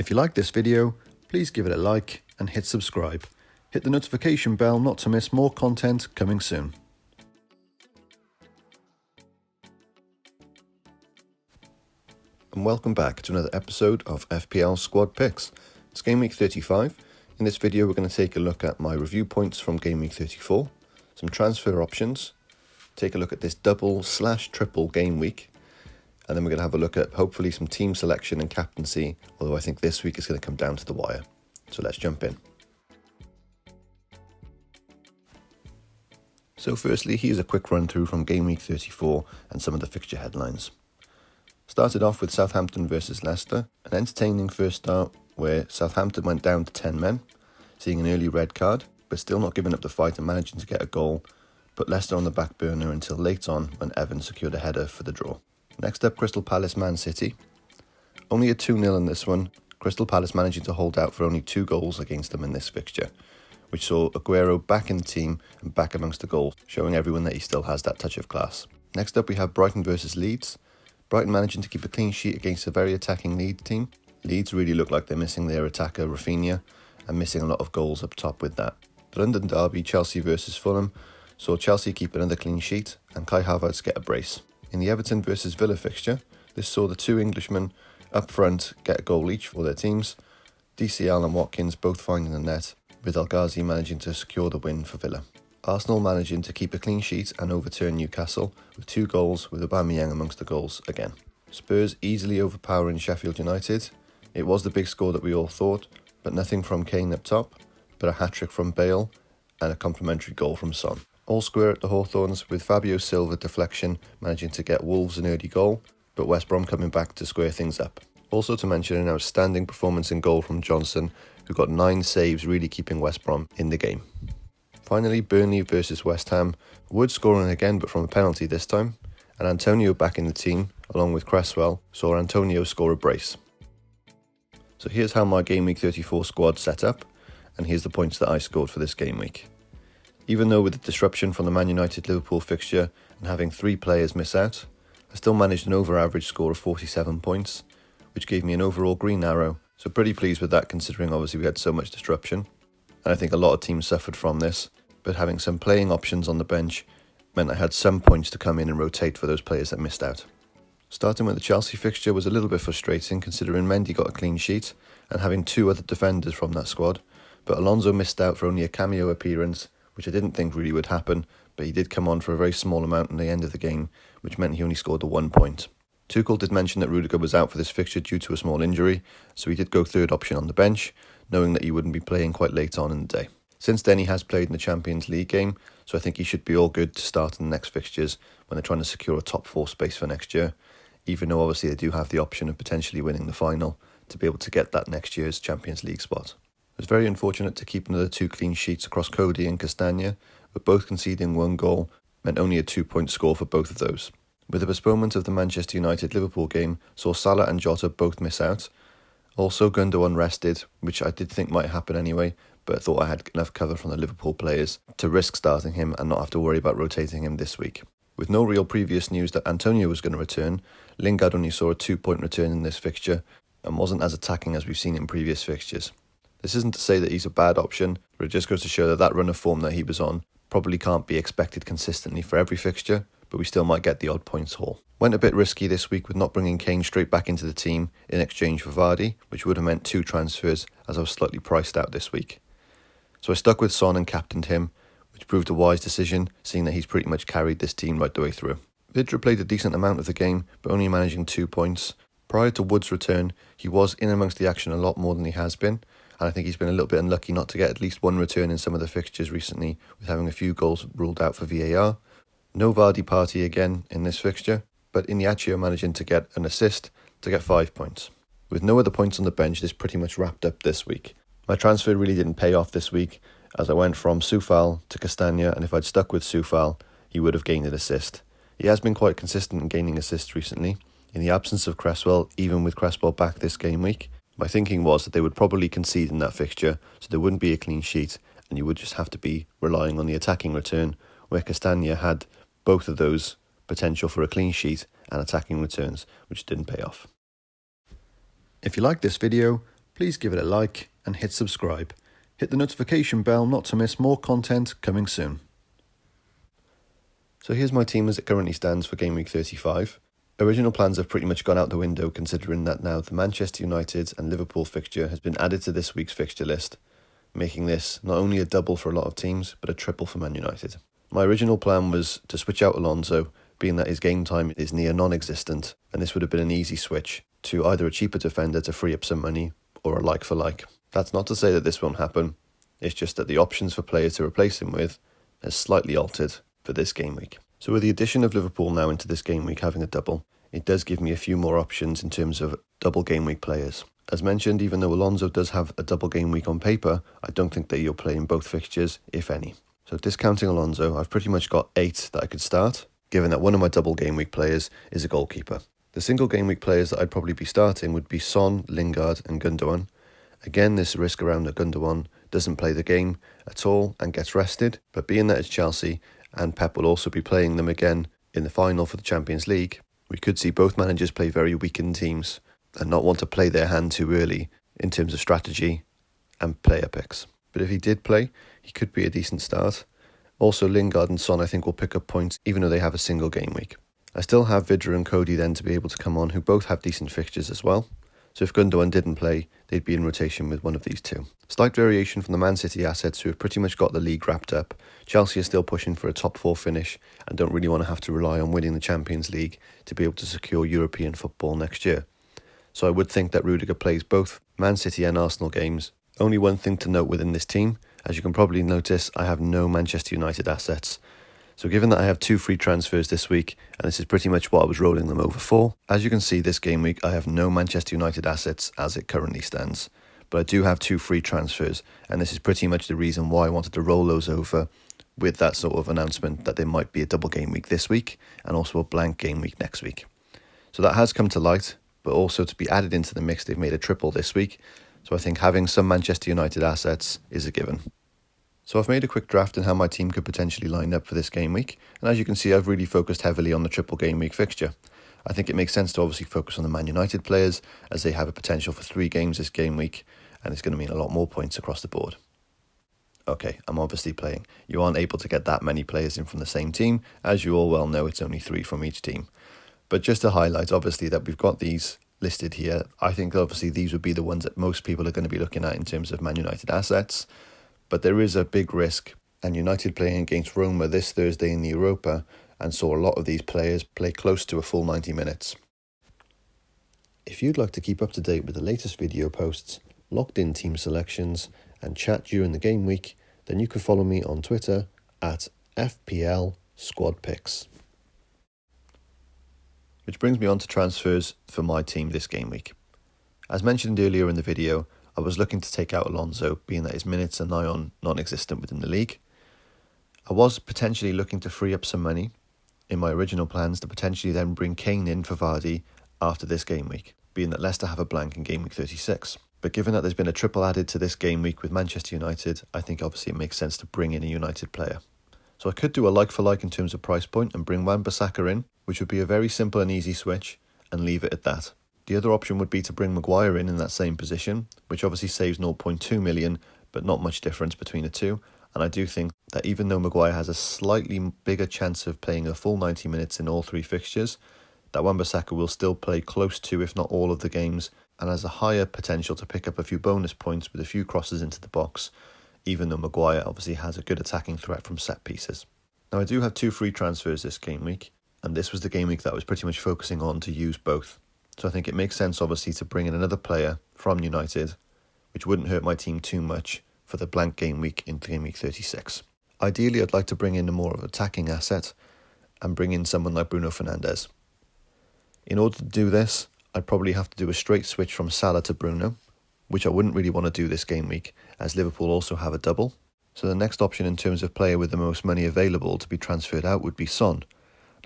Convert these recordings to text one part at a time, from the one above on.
If you like this video, please give it a like and hit subscribe. Hit the notification bell not to miss more content coming soon. And welcome back to another episode of FPL Squad Picks. It's Game Week 35. In this video we're going to take a look at my review points from Game Week 34, some transfer options, take a look at this double/triple game week, and then we're going to have a look at hopefully some team selection and captaincy, although I think this week is going to come down to the wire. So let's jump in. So firstly, here's a quick run through from Game Week 34 and some of the fixture headlines. Started off with Southampton versus Leicester, an entertaining first start where Southampton went down to 10 men, seeing an early red card, but still not giving up the fight and managing to get a goal, put Leicester on the back burner until late on when Evans secured a header for the draw. Next up, Crystal Palace Man City. Only a 2-0 in this one, Crystal Palace managing to hold out for only 2 goals against them in this fixture, which saw Aguero back in the team and back amongst the goals, showing everyone that he still has that touch of class. Next up we have Brighton versus Leeds. Brighton managing to keep a clean sheet against a very attacking Leeds team. Leeds really look like they're missing their attacker Rafinha and missing a lot of goals up top with that. The London derby, Chelsea versus Fulham, saw Chelsea keep another clean sheet and Kai Havertz get a brace. In the Everton versus Villa fixture, this saw the 2 Englishmen up front get a goal each for their teams, DCL and Watkins both finding the net, with El Ghazi managing to secure the win for Villa. Arsenal managing to keep a clean sheet and overturn Newcastle with 2 goals, with Aubameyang amongst the goals again. Spurs easily overpowering Sheffield United. It was the big score that we all thought, but nothing from Kane up top, but a hat-trick from Bale and a complimentary goal from Son. All square at the Hawthorns, with Fabio Silva deflection managing to get Wolves an early goal, but West Brom coming back to square things up. Also to mention an outstanding performance in goal from Johnson, who got 9 saves, really keeping West Brom in the game. Finally, Burnley versus West Ham. Wood scoring again, but from a penalty this time, and Antonio back in the team, along with Cresswell, saw Antonio score a brace. So here's how my Game Week 34 squad set up, and here's the points that I scored for this game week. Even though with the disruption from the Man United-Liverpool fixture and having 3 players miss out, I still managed an over-average score of 47 points, which gave me an overall green arrow, so pretty pleased with that considering obviously we had so much disruption. And I think a lot of teams suffered from this, but having some playing options on the bench meant I had some points to come in and rotate for those players that missed out. Starting with the Chelsea fixture was a little bit frustrating considering Mendy got a clean sheet and having 2 other defenders from that squad, but Alonso missed out for only a cameo appearance, which I didn't think really would happen, but he did come on for a very small amount in the end of the game, which meant he only scored the 1 point. Tuchel did mention that Rudiger was out for this fixture due to a small injury, so he did go third option on the bench, knowing that he wouldn't be playing quite late on in the day. Since then he has played in the Champions League game, so I think he should be all good to start in the next fixtures when they're trying to secure a top 4 space for next year, even though obviously they do have the option of potentially winning the final to be able to get that next year's Champions League spot. It was very unfortunate to keep another 2 clean sheets across Cody and Castagna, but both conceding 1 goal meant only a 2-point score for both of those. With the postponement of the Manchester United-Liverpool game, saw Salah and Jota both miss out. Also Gundogan rested, which I did think might happen anyway, but I thought I had enough cover from the Liverpool players to risk starting him and not have to worry about rotating him this week. With no real previous news that Antonio was going to return, Lingard only saw a 2-point return in this fixture and wasn't as attacking as we've seen in previous fixtures. This isn't to say that he's a bad option, but it just goes to show that that run of form that he was on probably can't be expected consistently for every fixture, but we still might get the odd points haul. Went a bit risky this week with not bringing Kane straight back into the team in exchange for Vardy, which would have meant 2 transfers as I was slightly priced out this week. So I stuck with Son and captained him, which proved a wise decision, seeing that he's pretty much carried this team right the way through. Vidra played a decent amount of the game, but only managing 2 points. Prior to Wood's return, he was in amongst the action a lot more than he has been, and I think he's been a little bit unlucky not to get at least 1 return in some of the fixtures recently, with having a few goals ruled out for VAR. No Vardy party again in this fixture, but Iñárritu managing to get an assist to get 5 points. With no other points on the bench, this pretty much wrapped up this week. My transfer really didn't pay off this week, as I went from Soufal to Castagna, and if I'd stuck with Soufal, he would have gained an assist. He has been quite consistent in gaining assists recently. In the absence of Cresswell, even with Cresswell back this game week, my thinking was that they would probably concede in that fixture, so there wouldn't be a clean sheet, and you would just have to be relying on the attacking return, where Castagna had both of those potential for a clean sheet and attacking returns, which didn't pay off. If you like this video, Please give it a like and hit subscribe. Hit the notification bell not to miss more content coming soon. So here's my team as it currently stands for Game Week 35. Original plans have pretty much gone out the window considering that now the Manchester United and Liverpool fixture has been added to this week's fixture list, making this not only a double for a lot of teams, but a triple for Man United. My original plan was to switch out Alonso, being that his game time is near non-existent, and this would have been an easy switch to either a cheaper defender to free up some money, or a like for like. That's not to say that this won't happen, it's just that the options for players to replace him with has slightly altered for this game week. So with the addition of Liverpool now into this game week having a double, it does give me a few more options in terms of double game week players. As mentioned, even though Alonso does have a double game week on paper, I don't think that you'll play in both fixtures, if any. So discounting Alonso, I've pretty much got 8 that I could start, given that one of my double game week players is a goalkeeper. The single game week players that I'd probably be starting would be Son, Lingard and Gundogan. Again, there's a risk around that Gundogan doesn't play the game at all and gets rested, but being that it's Chelsea and Pep will also be playing them again in the final for the Champions League, we could see both managers play very weakened teams and not want to play their hand too early in terms of strategy and player picks. But if he did play, he could be a decent start. Also, Lingard and Son I think will pick up points even though they have a single game week. I still have Vidra and Cody then to be able to come on, who both have decent fixtures as well. So if Gundogan didn't play, they'd be in rotation with one of these two. Slight variation from the Man City assets who have pretty much got the league wrapped up. Chelsea are still pushing for a top 4 finish and don't really want to have to rely on winning the Champions League to be able to secure European football next year. So I would think that Rudiger plays both Man City and Arsenal games. Only one thing to note within this team, as you can probably notice, I have no Manchester United assets. So given that I have 2 free transfers this week, and this is pretty much what I was rolling them over for, as you can see this game week I have no Manchester United assets as it currently stands. But I do have 2 free transfers, and this is pretty much the reason why I wanted to roll those over with that sort of announcement that there might be a double game week this week, and also a blank game week next week. So that has come to light, but also to be added into the mix they've made a triple this week, so I think having some Manchester United assets is a given. So I've made a quick draft on how my team could potentially line up for this game week, and as you can see I've really focused heavily on the triple game week fixture. I think it makes sense to obviously focus on the Man United players as they have a potential for 3 games this game week, and it's going to mean a lot more points across the board. Okay, I'm obviously playing. You aren't able to get that many players in from the same team, as you all well know it's only 3 from each team. But just to highlight obviously that we've got these listed here, I think obviously these would be the ones that most people are going to be looking at in terms of Man United assets. But there is a big risk, and United playing against Roma this Thursday in the Europa, and saw a lot of these players play close to a full 90 minutes. If you'd like to keep up to date with the latest video posts, locked in team selections, and chat during the game week, then you can follow me on Twitter at FPL Squad Picks. Which brings me on to transfers for my team this game week. As mentioned earlier in the video, I was looking to take out Alonso, being that his minutes are nigh on non-existent within the league. I was potentially looking to free up some money in my original plans to potentially then bring Kane in for Vardy after this game week, being that Leicester have a blank in game week 36. But given that there's been a triple added to this game week with Manchester United, I think obviously it makes sense to bring in a United player. So I could do a like-for-like in terms of price point and bring Wan-Bissaka in, which would be a very simple and easy switch, and leave it at that. The other option would be to bring Maguire in that same position, which obviously saves 0.2 million, but not much difference between the two. And I do think that even though Maguire has a slightly bigger chance of playing a full 90 minutes in all 3 fixtures, that Wan-Bissaka will still play close to, if not all of the games, and has a higher potential to pick up a few bonus points with a few crosses into the box, even though Maguire obviously has a good attacking threat from set pieces. Now I do have 2 free transfers this game week, and this was the game week that I was pretty much focusing on to use both. So I think it makes sense obviously to bring in another player from United, which wouldn't hurt my team too much for the blank game week in game week 36. Ideally I'd like to bring in a more of an attacking asset and bring in someone like Bruno Fernandes. In order to do this, I'd probably have to do a straight switch from Salah to Bruno, which I wouldn't really want to do this game week as Liverpool also have a double. So the next option in terms of player with the most money available to be transferred out would be Son.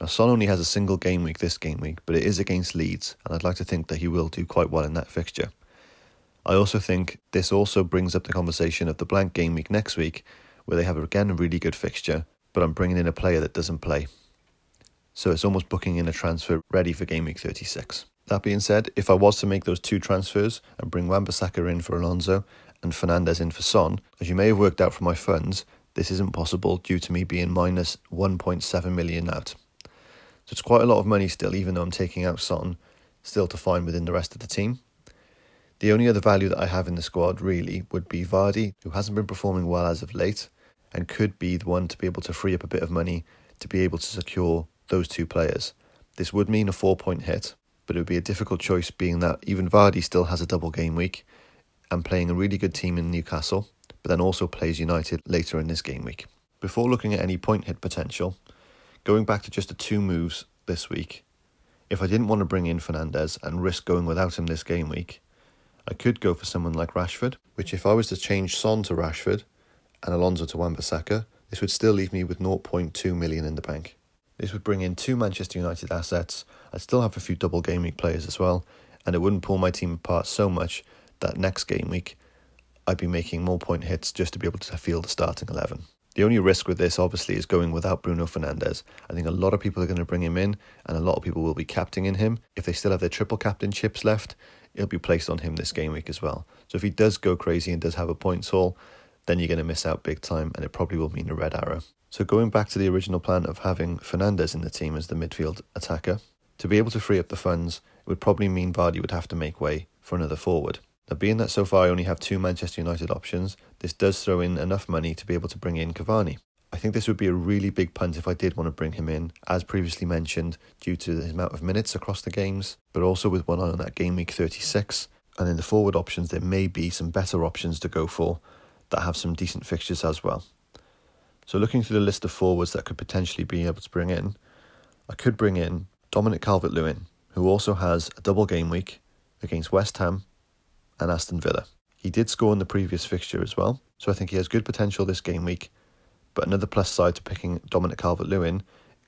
Now Son only has a single game week this game week, but it is against Leeds, and I'd like to think that he will do quite well in that fixture. I also think this also brings up the conversation of the blank game week next week, where they have again a really good fixture, but I'm bringing in a player that doesn't play. So it's almost booking in a transfer ready for game week 36. That being said, if I was to make those two transfers and bring Wan-Bissaka in for Alonso and Fernandes in for Son, as you may have worked out from my funds, this isn't possible due to me being minus 1.7 million out. So it's quite a lot of money still, even though I'm taking out Son, still to find within the rest of the team. The only other value that I have in the squad really would be Vardy, who hasn't been performing well as of late and could be the one to be able to free up a bit of money to be able to secure those two players. This would mean a 4-point hit, but it would be a difficult choice being that even Vardy still has a double game week and playing a really good team in Newcastle, but then also plays United later in this game week. Before looking at any point hit potential, going back to just the two moves this week, if I didn't want to bring in Fernandes and risk going without him this game week, I could go for someone like Rashford, which if I was to change Son to Rashford and Alonso to Wan-Bissaka, this would still leave me with 0.2 million in the bank. This would bring in two Manchester United assets. I'd still have a few double game week players as well, and it wouldn't pull my team apart so much that next game week I'd be making more point hits just to be able to field the starting 11. The only risk with this obviously is going without Bruno Fernandes. I think a lot of people are going to bring him in and a lot of people will be captaining him. If they still have their triple captain chips left, it'll be placed on him this game week as well. So if he does go crazy and does have a points haul, then you're going to miss out big time and it probably will mean a red arrow. So going back to the original plan of having Fernandes in the team as the midfield attacker, to be able to free up the funds, it would probably mean Vardy would have to make way for another forward. Now, being that so far I only have two Manchester United options, this does throw in enough money to be able to bring in Cavani. I think this would be a really big punt if I did want to bring him in, as previously mentioned, due to the amount of minutes across the games, but also with one eye on that game week 36. And in the forward options, there may be some better options to go for that have some decent fixtures as well. So looking through the list of forwards that could potentially be able to bring in, I could bring in Dominic Calvert-Lewin, who also has a double game week against West Ham and Aston Villa. He did score in the previous fixture as well, so I think he has good potential this game week. But another plus side to picking Dominic Calvert-Lewin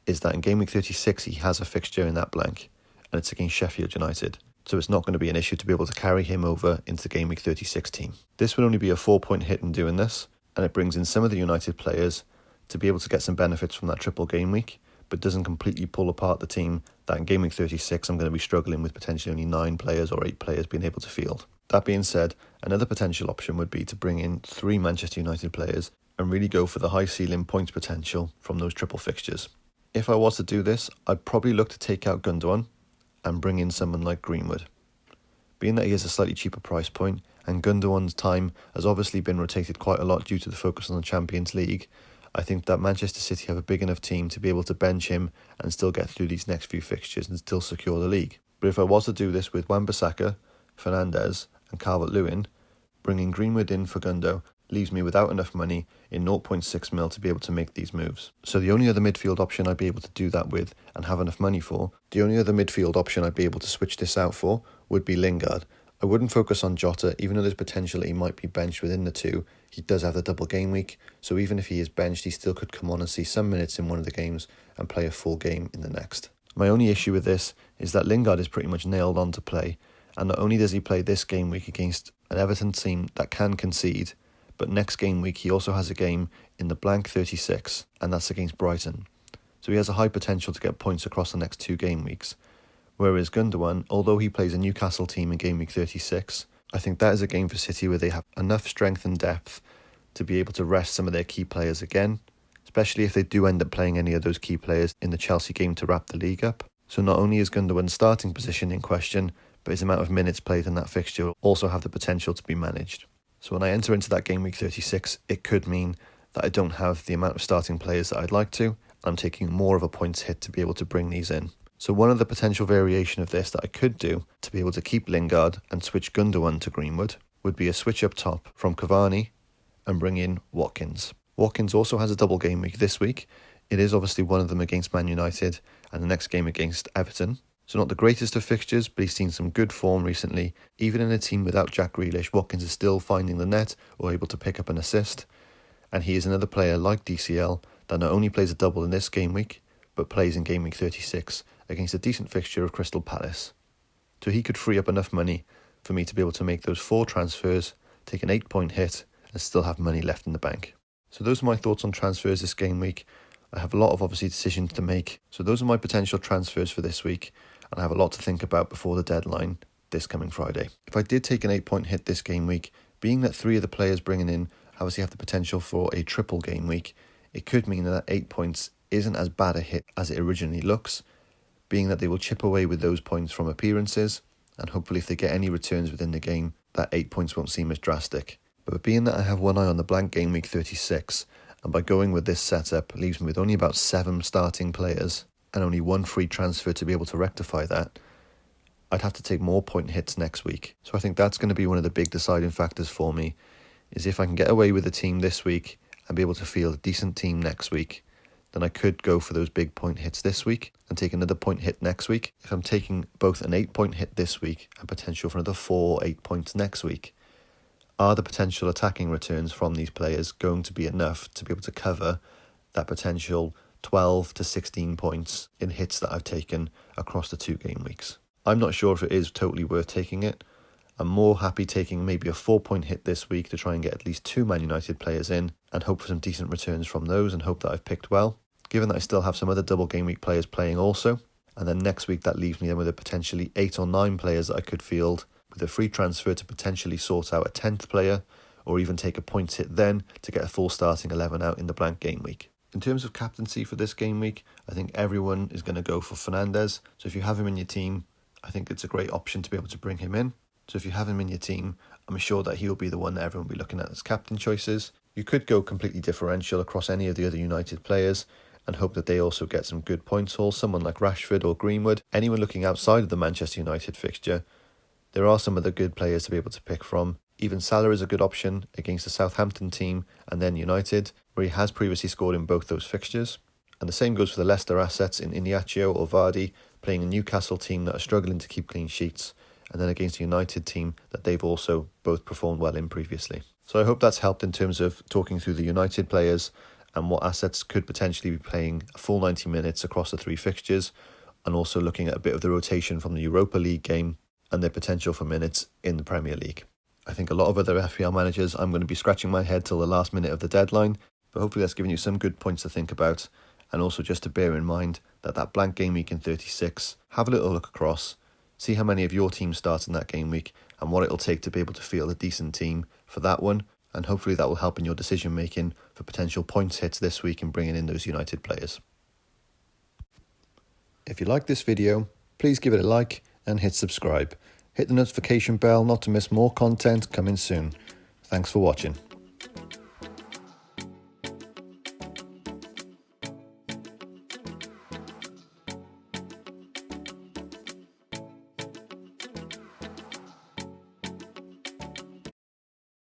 is that in game week 36 he has a fixture in that blank, and it's against Sheffield United. So it's not going to be an issue to be able to carry him over into the game week 36 team. This would only be a 4-point hit in doing this, and it brings in some of the United players to be able to get some benefits from that triple game week, but doesn't completely pull apart the team that in game week 36 I'm going to be struggling with potentially only 9 players or 8 players being able to field. That being said, another potential option would be to bring in 3 Manchester United players and really go for the high ceiling points potential from those triple fixtures. If I was to do this, I'd probably look to take out Gundogan and bring in someone like Greenwood. Being that he has a slightly cheaper price point, and Gundogan's time has obviously been rotated quite a lot due to the focus on the Champions League, I think that Manchester City have a big enough team to be able to bench him and still get through these next few fixtures and still secure the league. But if I was to do this with Wan-Bissaka, Fernandes and Calvert-Lewin, bringing Greenwood in for Gundo leaves me without enough money in 0.6 mil to be able to make these moves. So the only other midfield option I'd be able to do that with and have enough money for, the only other midfield option I'd be able to switch this out for would be Lingard. I wouldn't focus on Jota, even though there's potential that he might be benched within the two. He does have the double game week, so even if he is benched, he still could come on and see some minutes in one of the games and play a full game in the next. My only issue with this is that Lingard is pretty much nailed on to play, and not only does he play this game week against an Everton team that can concede, but next game week he also has a game in the blank 36, and that's against Brighton. So he has a high potential to get points across the next 2 game weeks. Whereas Gundogan, although he plays a Newcastle team in game week 36, I think that is a game for City where they have enough strength and depth to be able to rest some of their key players again, especially if they do end up playing any of those key players in the Chelsea game to wrap the league up. So not only is Gundogan's starting position in question, but his amount of minutes played in that fixture will also have the potential to be managed. So when I enter into that game week 36, it could mean that I don't have the amount of starting players that I'd like to, and I'm taking more of a points hit to be able to bring these in. So one of the potential variation of this that I could do to be able to keep Lingard and switch Gundogan to Greenwood would be a switch up top from Cavani and bring in Watkins. Watkins also has a double game week this week. It is obviously one of them against Man United and the next game against Everton. So not the greatest of fixtures, but he's seen some good form recently. Even in a team without Jack Grealish, Watkins is still finding the net or able to pick up an assist. And he is another player like DCL that not only plays a double in this game week, but plays in game week 36 against a decent fixture of Crystal Palace. So he could free up enough money for me to be able to make those 4 transfers, take an 8-point hit, and still have money left in the bank. So those are my thoughts on transfers this game week. I have a lot of obviously decisions to make. So those are my potential transfers for this week. and I have a lot to think about before the deadline this coming Friday. If I did take an 8-point hit this game week, being that 3 of the players bringing in obviously have the potential for a triple game week, it could mean that 8 points isn't as bad a hit as it originally looks, being that they will chip away with those points from appearances, and hopefully if they get any returns within the game, that 8 points won't seem as drastic. But being that I have one eye on the blank game week 36, and by going with this setup leaves me with only about 7 starting players and only 1 free transfer to be able to rectify that, I'd have to take more point hits next week. So I think that's going to be one of the big deciding factors for me, is if I can get away with the team this week and be able to field a decent team next week, then I could go for those big point hits this week and take another point hit next week. If I'm taking both an 8-point hit this week and potential for another 4 8 points next week, are the potential attacking returns from these players going to be enough to be able to cover that potential 12 to 16 points in hits that I've taken across the 2 game weeks? I'm not sure if it is totally worth taking it. I'm more happy taking maybe a 4-point hit this week to try and get at least 2 Man United players in and hope for some decent returns from those and hope that I've picked well, given that I still have some other double game week players playing also. And then next week that leaves me then with a potentially 8 or 9 players that I could field with a free transfer to potentially sort out a 10th player, or even take a points hit then to get a full starting 11 out in the blank game week. In terms of captaincy for this game week, I think everyone is going to go for Fernandes. So if you have him in your team, I think it's a great option to be able to bring him in. So if you have him in your team, I'm sure that he'll be the one that everyone will be looking at as captain choices. You could go completely differential across any of the other United players and hope that they also get some good points hauls, someone like Rashford or Greenwood. Anyone looking outside of the Manchester United fixture, there are some other good players to be able to pick from. Even Salah is a good option against the Southampton team and then United, where he has previously scored in both those fixtures. And the same goes for the Leicester assets in Iheanacho or Vardy, playing a Newcastle team that are struggling to keep clean sheets, and then against a United team that they've also both performed well in previously. So I hope that's helped in terms of talking through the United players and what assets could potentially be playing a full 90 minutes across the 3 fixtures, and also looking at a bit of the rotation from the Europa League game and their potential for minutes in the Premier League. I think a lot of other FPL managers, I'm going to be scratching my head till the last minute of the deadline, but hopefully that's given you some good points to think about, and also just to bear in mind that blank game week in 36, have a little look across, see how many of your team start in that game week and what it'll take to be able to field a decent team for that one, and hopefully that will help in your decision making for potential points hits this week and bringing in those United players. If you like this video, please give it a like and hit subscribe. Hit the notification bell not to miss more content coming soon. Thanks for watching.